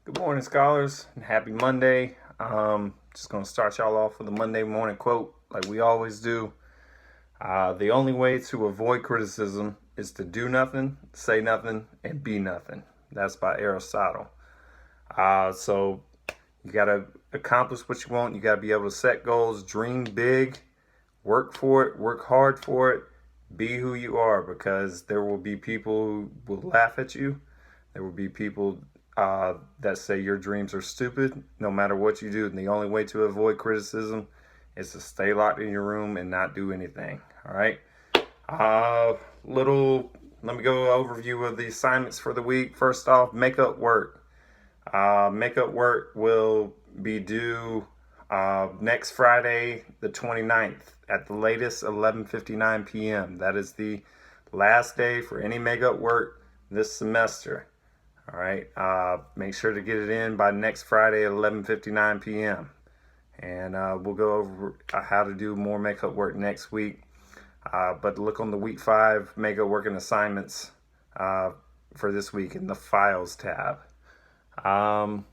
Good morning, scholars, and happy Monday. Just going to start y'all off with a Monday morning quote, like we always do. The only way to avoid criticism is to do nothing, say nothing, and be nothing. That's by Aristotle. So you got to accomplish what you want. You got to be able to set goals, dream big, work for it, work hard for it, be who you are, because there will be people who will laugh at you. There will be people that say your dreams are stupid no matter what you do. And the only way to avoid criticism is to stay locked in your room and not do anything. All right. Uh, little, let me go overview of the assignments for the week. First off, makeup work. Makeup work will be due next Friday, the 29th, at the latest 11:59 p.m. That is the last day for any makeup work this semester. All right. Make sure to get it in by next Friday at 11:59 p.m. And we'll go over how to do more makeup work next week. But look on the week 5 makeup work and assignments for this week in the files tab. Um,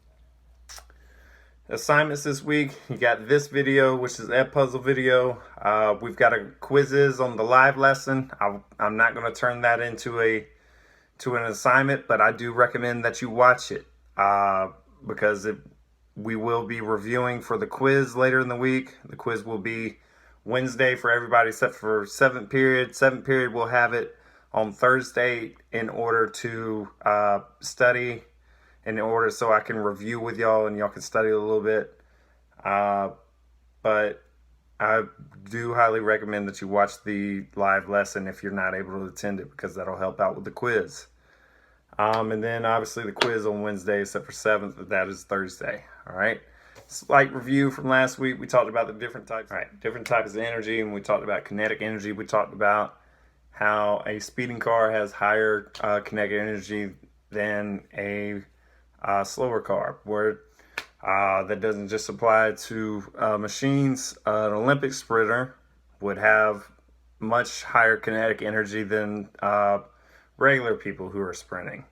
Assignments this week, you got this video, which is Edpuzzle video. We've got a quizzes on the live lesson. I'm not going to turn that into an assignment, but I do recommend that you watch it because we will be reviewing for the quiz later in the week. The quiz will be Wednesday for everybody except for 7th period. 7th period will have it on Thursday in order to study, in order so I can review with y'all and y'all can study a little bit. But I do highly recommend that you watch the live lesson if you're not able to attend it, because that'll help out with the quiz. And then obviously the quiz on Wednesday, except for 7th, but that is Thursday. All right. Slight review from last week. We talked about the different types. All right, different types of energy, and we talked about kinetic energy. We talked about how a speeding car has higher kinetic energy than a slower car, where that doesn't just apply to machines. An Olympic sprinter would have much higher kinetic energy than regular people who are sprinting.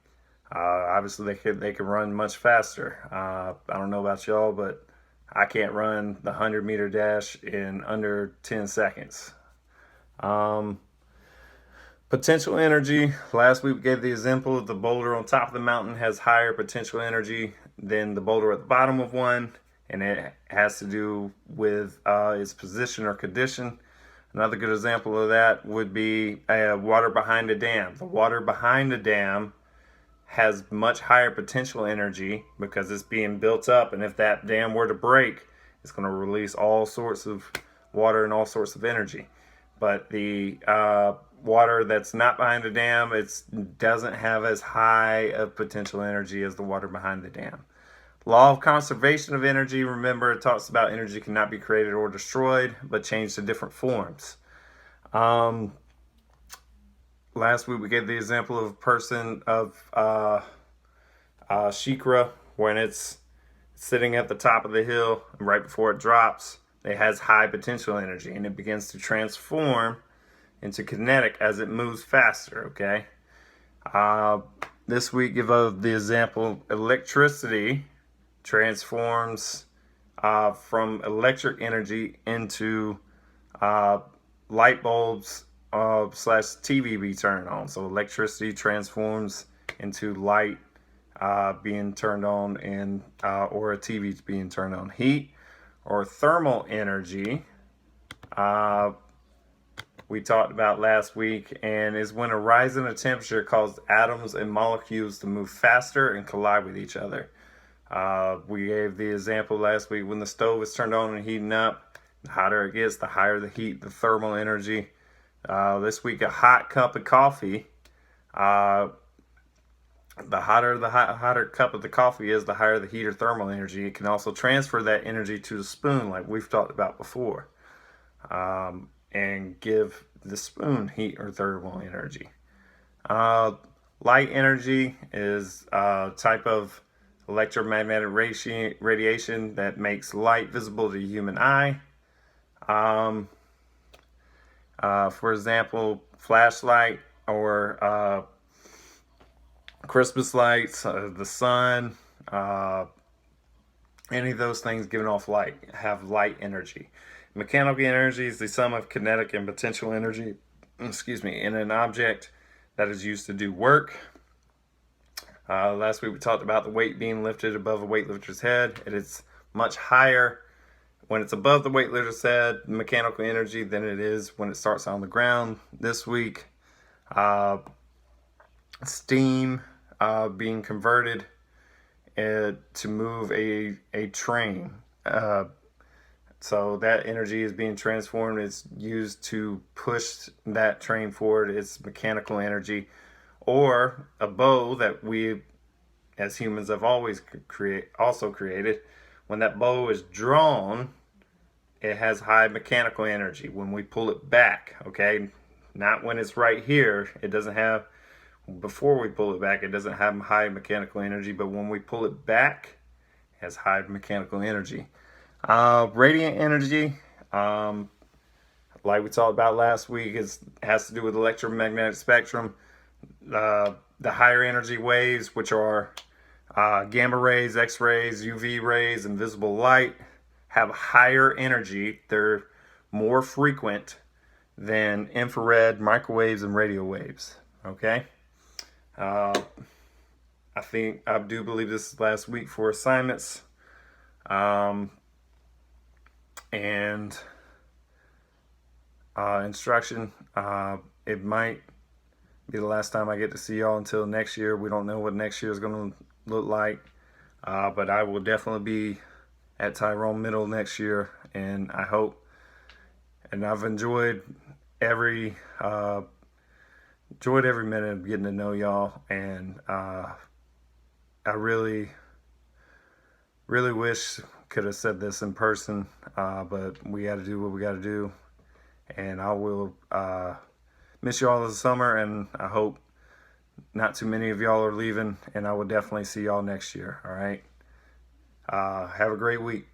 Obviously, they can run much faster. I don't know about y'all, but I can't run the 100-meter dash in under 10 seconds. Potential energy. Last week we gave the example of the boulder on top of the mountain has higher potential energy than the boulder at the bottom of one, and it has to do with its position or condition. Another good example of that would be water behind a dam. The water behind a dam has much higher potential energy because it's being built up, and if that dam were to break, it's going to release all sorts of water and all sorts of energy. But the water that's not behind the dam, it doesn't have as high of potential energy as the water behind the dam. Law of conservation of energy, remember, it talks about energy cannot be created or destroyed, but changed to different forms. Last week we gave the example of a person of Shikra, when it's sitting at the top of the hill and right before it drops, it has high potential energy and it begins to transform into kinetic as it moves faster. Okay. This week give the example electricity transforms from electric energy into light bulbs slash TV be turned on. So electricity transforms into light being turned on, and or a TV being turned on. Heat or thermal energy we talked about last week, and is when a rise in a temperature causes atoms and molecules to move faster and collide with each other. We gave the example last week when the stove is turned on and heating up. The hotter it gets, the higher the heat, the thermal energy. This week, a hot cup of coffee. The hotter cup of the coffee is, the higher the heat or thermal energy. It can also transfer that energy to the spoon, like we've talked about before, and give the spoon heat or thermal energy. Light energy is a type of electromagnetic radiation that makes light visible to the human eye. For example, flashlight or Christmas lights, the sun, any of those things giving off light have light energy. Mechanical energy is the sum of kinetic and potential energy, in an object that is used to do work. Last week we talked about the weight being lifted above a weightlifter's head. It is much higher when it's above the weightlifter's head, mechanical energy, than it is when it starts on the ground. This week, steam being converted to move a train. So that energy is being transformed. It's used to push that train forward. It's mechanical energy. Or a bow that we as humans have always created. When that bow is drawn, it has high mechanical energy. When we pull it back, okay, not when it's right here, it doesn't have, before we pull it back, it doesn't have high mechanical energy, but when we pull it back, it has high mechanical energy. Radiant energy, like we talked about last week, has to do with electromagnetic spectrum. The higher energy waves, which are gamma rays, X-rays, UV rays, and visible light, have higher energy. They're more frequent than infrared, microwaves, and radio waves. Okay? I do believe this is last week for assignments. And instruction. It might be the last time I get to see y'all until next year. We don't know what next year is going to look like, but I will definitely be at Tyrone Middle next year, and I hope, and I've enjoyed every minute of getting to know y'all, and I really wish could have said this in person, but we got to do what we got to do, and I will miss y'all this summer, and I hope not too many of y'all are leaving, and I will definitely see y'all next year. All right. Have a great week.